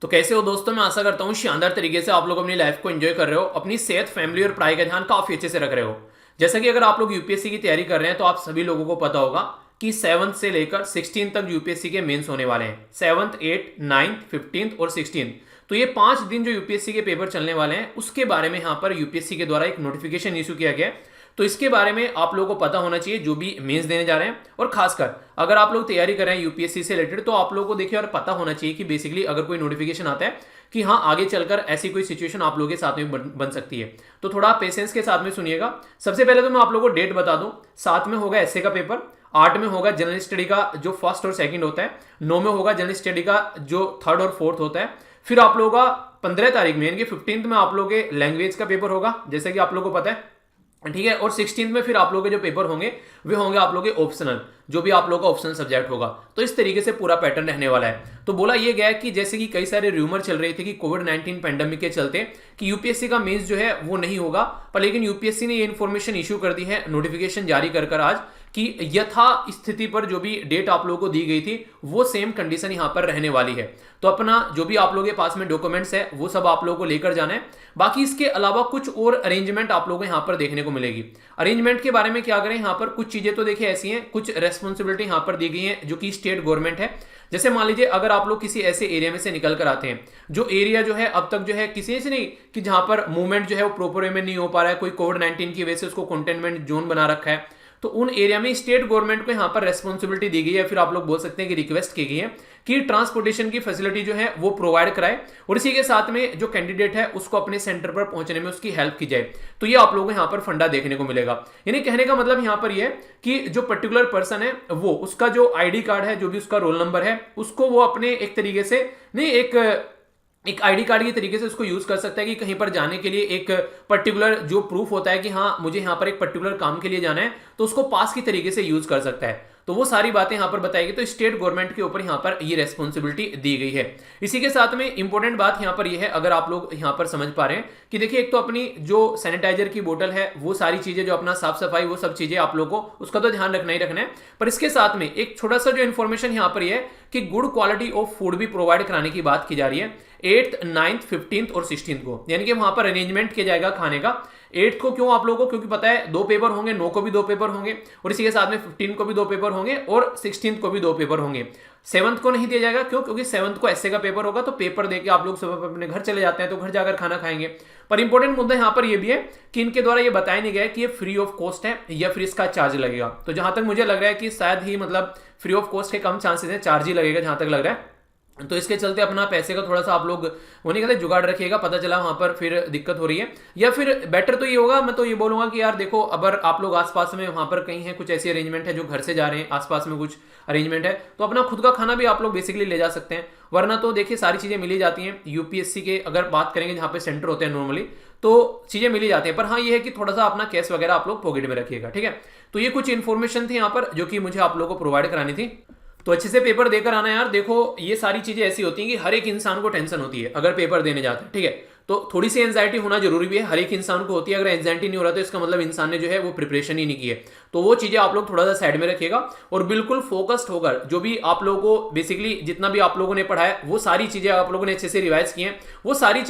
तो कैसे हो दोस्तों। मैं आशा करता हूँ शानदार तरीके से आप लोग अपनी लाइफ को एंजॉय कर रहे हो, अपनी सेहत, फैमिली और पढ़ाई का ध्यान काफी अच्छे से रख रहे हो। जैसा कि अगर आप लोग यूपीएससी की तैयारी कर रहे हैं तो आप सभी लोगों को पता होगा कि 7th से लेकर 16 तक यूपीएससी के मेंस होने वाले हैं। 7th, 8th, 9th, 15th और 16th। तो ये 5 दिन जो यूपीएससी के पेपर चलने वाले हैं उसके बारे में यहाँ पर यूपीएससी के द्वारा एक नोटिफिकेशन इशू किया गया है। तो इसके बारे में आप लोगों को पता होना चाहिए जो भी मेंस देने जा रहे हैं, और खासकर अगर आप लोग तैयारी कर रहे हैं यूपीएससी से रिलेटेड तो आप लोगों को देखिए और पता होना चाहिए कि बेसिकली अगर कोई नोटिफिकेशन आता है कि हाँ आगे चलकर ऐसी कोई सिचुएशन आप लोगों के साथ में बन सकती है, तो थोड़ा पेशेंस के साथ में सुनिएगा। सबसे पहले तो मैं आप लोगों को डेट बता दूं। 7 में होगा एसए का पेपर, 8 में होगा जनरल स्टडी का जो फर्स्ट और सेकंड होता है, 9 में होगा जनरल स्टडी का जो थर्ड और फोर्थ होता है। फिर आप लोगों का 15 तारीख में यानी कि 15th में आप लोगों के लैंग्वेज का पेपर होगा, जैसे कि आप लोगों को पता है, ठीक है। और 16th में फिर आप लोगों के जो पेपर होंगे वे होंगे आप लोगों के ऑप्शनल, जो भी आप लोगों का ऑप्शनल सब्जेक्ट होगा। तो इस तरीके से पूरा पैटर्न रहने वाला है। तो बोला यह गया कि जैसे कि कई सारे र्यूमर चल रहे थे कि कोविड-19 पैंडेमिक के चलते कि यूपीएससी का मेंस जो है वो नहीं होगा, पर लेकिन यूपीएससी ने ये इन्फॉर्मेशन इशू कर दी है, नोटिफिकेशन जारी कर आज कि यथा स्थिति पर जो भी डेट आप लोगों को दी गई थी वो सेम कंडीशन यहां पर रहने वाली है। तो अपना जो भी आप लोगों के पास में डॉक्यूमेंट्स है वो सब आप लोगों को लेकर जाना है। बाकी इसके अलावा कुछ और अरेंजमेंट आप लोगों को यहां पर देखने को मिलेगी। अरेंजमेंट के बारे में क्या करें, यहां पर कुछ चीजें तो देखिए ऐसी हैं, कुछ रेस्पॉन्सिबिलिटी यहां पर दी गई है जो कि स्टेट गवर्नमेंट है। जैसे मान लीजिए अगर आप लोग किसी ऐसे एरिया में से निकल कर आते हैं जो एरिया जो है अब तक जो है किसी से नहीं कि जहां पर मूवमेंट जो है वो प्रॉपर वे में नहीं हो पा रहा है, कोई कोविड-19 की वजह से उसको कंटेनमेंट जोन बना रखा है, तो उन एरिया में स्टेट गवर्नमेंट को यहां पर रेस्पॉन्सिबिलिटी दी गई है, फिर आप लोग बोल सकते हैं कि रिक्वेस्ट की गई है कि ट्रांसपोर्टेशन की फैसिलिटी जो है वो प्रोवाइड कराए, और इसी के साथ में जो कैंडिडेट है उसको अपने सेंटर पर पहुंचने में उसकी हेल्प की जाए। तो ये आप लोगों को यहां पर फंडा देखने को मिलेगा। यानी कहने का मतलब यहां पर ये है कि जो पर्टिकुलर पर्सन है वो उसका जो आईडी कार्ड है, जो भी उसका रोल नंबर है, उसको वो अपने एक तरीके से नहीं एक आईडी कार्ड की तरीके से उसको यूज कर सकता है कि कहीं पर जाने के लिए एक पर्टिकुलर जो प्रूफ होता है कि हाँ मुझे यहां पर एक पर्टिकुलर काम के लिए जाना है, तो उसको पास की तरीके से यूज कर सकता है। तो वो सारी बातें यहां पर बताएगी। तो स्टेट गवर्नमेंट के ऊपर यहां पर ये रेस्पॉन्सिबिलिटी दी गई है। इसी के साथ में इंपॉर्टेंट बात यहां पर यह है, अगर आप लोग यहां पर समझ पा रहे हैं कि देखिए एक तो अपनी जो सैनिटाइजर की बोतल है वो सारी चीजें जो अपना साफ सफाई वो सब चीजें आप लोग को उसका तो ध्यान रखना ही रखना है, पर इसके साथ में एक छोटा सा जो इन्फॉर्मेशन यहां पर यह है कि गुड क्वालिटी ऑफ फूड भी प्रोवाइड कराने की बात की जा रही है 8th, 9th, 15th और 16th को, यानी कि वहां पर अरेंजमेंट किया जाएगा खाने का। 8th को क्यों आप लोगों को, क्योंकि पता है 2 पेपर होंगे, 9 को भी 2 पेपर होंगे, और इसी के साथ में 15 को भी 2 पेपर होंगे और 16th को भी 2 पेपर होंगे। 7th को नहीं दिया जाएगा, क्यों? क्योंकि 7th को ऐसे का पेपर होगा, तो पेपर देके आप लोग सब अपने घर चले जाते हैं तो घर जाकर खाना खाएंगे। पर इंपॉर्टेंट मुद्दा यहां पर यह भी है कि इनके द्वारा ये बताया नहीं गया कि ये फ्री ऑफ कॉस्ट है या फिर इसका चार्ज लगेगा। तो जहां तक मुझे लग रहा है कि शायद ही मतलब फ्री ऑफ कॉस्ट के कम चांसेस है, चार्ज ही लगेगा जहां तक लग रहा है। तो इसके चलते अपना पैसे का थोड़ा सा आप लोग वो नहीं कहते जुगाड़ रखिएगा, पता चला वहां पर फिर दिक्कत हो रही है। या फिर बेटर तो ये होगा, मैं तो ये बोलूंगा कि यार देखो अगर आप लोग आसपास में वहां पर कहीं है कुछ ऐसी अरेंजमेंट है जो घर से जा रहे हैं, आसपास में कुछ अरेंजमेंट है, तो अपना खुद का खाना भी आप लोग बेसिकली ले जा सकते हैं। वरना तो देखिए सारी चीजें मिली जाती हैं यूपीएससी के, अगर बात करेंगे जहां पे सेंटर होते हैं नॉर्मली तो चीजें मिली जाती हैं। पर हाँ ये है कि थोड़ा सा अपना कैश वगैरह आप लोग पॉकेट में रखिएगा, ठीक है। तो ये कुछ इन्फॉर्मेशन थी यहाँ पर जो कि मुझे आप लोगों को प्रोवाइड करानी थी। तो अच्छे से पेपर देकर आना यार। देखो ये सारी चीजें ऐसी होती हैं कि हर एक इंसान को टेंशन होती है अगर पेपर देने जाते हैं, ठीक है। तो थोड़ी सी एंजाइटी होना जरूरी भी है, हर एक इंसान को होती है। अगर एंजाइटी नहीं हो रहा तो इसका मतलब इंसान ने जो है वो प्रिपरेशन ही नहीं की है। तो वो चीजें आप लोग थोड़ा सा साइड में रखिएगा और बिल्कुल फोकस्ड होकर जो भी आप लोगों को बेसिकली जितना भी आप लोगों ने पढ़ा है वो सारी चीजें आप लोगों ने अच्छे से रिवाइज की हैं। वो सारी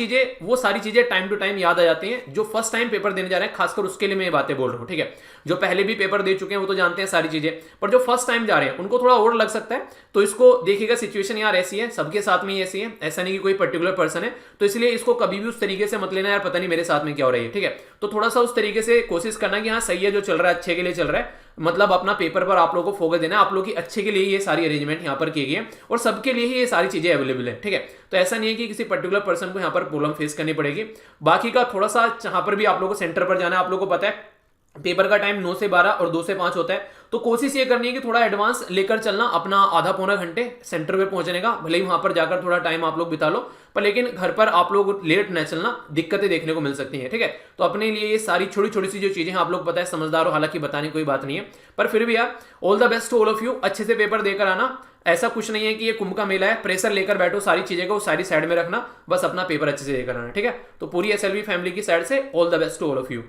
चीजें टाइम टू टाइम याद आ जाती हैं। जो फर्स्ट टाइम पेपर देने जा रहे हैं खासकर उसके लिए मैं ये बातें बोल रहा हूँ, ठीक है। जो पहले भी पेपर दे चुके हैं वो तो जानते हैं सारी चीजें, पर जो फर्स्ट टाइम जा रहे हैं उनको थोड़ा और लग सकता है। तो इसको देखिएगा, सिचुएशन यार ऐसी है, सबके साथ में ही ऐसी है, ऐसा नहीं कि कोई पर्टिकुलर पर्सन है। तो इसलिए इसको कभी भी उस तरीके से मत लेना यार पता नहीं मेरे साथ में क्या हो रही है, ठीक है। तो थोड़ा सा उस तरीके से कोशिश करना कि हाँ सही है, जो चल रहा है अच्छे के लिए चल रहा है, मतलब अपना पेपर पर आप लोगों को फोकस देना है। आप लोगों की अच्छे के लिए ये सारी अरेंजमेंट यहाँ पर की गई है और सबके लिए ही ये सारी चीजें अवेलेबल है, ठीक है। तो ऐसा नहीं है कि किसी पर्टिकुलर पर्सन को यहाँ पर प्रॉब्लम फेस करनी पड़ेगी। बाकी का थोड़ा सा जहां पर भी आप लोगों को सेंटर पर जाना है, आप लोगों को पता है पेपर का टाइम 9 से 12 और 2 से 5 होता है। तो कोशिश ये करनी है कि थोड़ा एडवांस लेकर चलना, अपना आधा पौना घंटे सेंटर पे पहुंचने का। भले ही वहां पर जाकर थोड़ा टाइम आप लोग बिता लो, पर लेकिन घर पर आप लोग लेट न चलना, दिक्कतें देखने को मिल सकती हैं, ठीक है। तो अपने लिए ये सारी छोटी छोटी सी जो चीजें आप लोग पता है समझदार हो, हालांकि बताने कोई बात नहीं है, पर फिर भी यार all the best to all of you. अच्छे से पेपर देकर आना। ऐसा कुछ नहीं है कि ये कुंभ का मेला है, प्रेशर लेकर बैठो, सारी चीजें को सारी साइड में रखना, बस अपना पेपर अच्छे से देकर आना, ठीक है। तो पूरी एसएलवी फैमिली की साइड से all the best to all of you.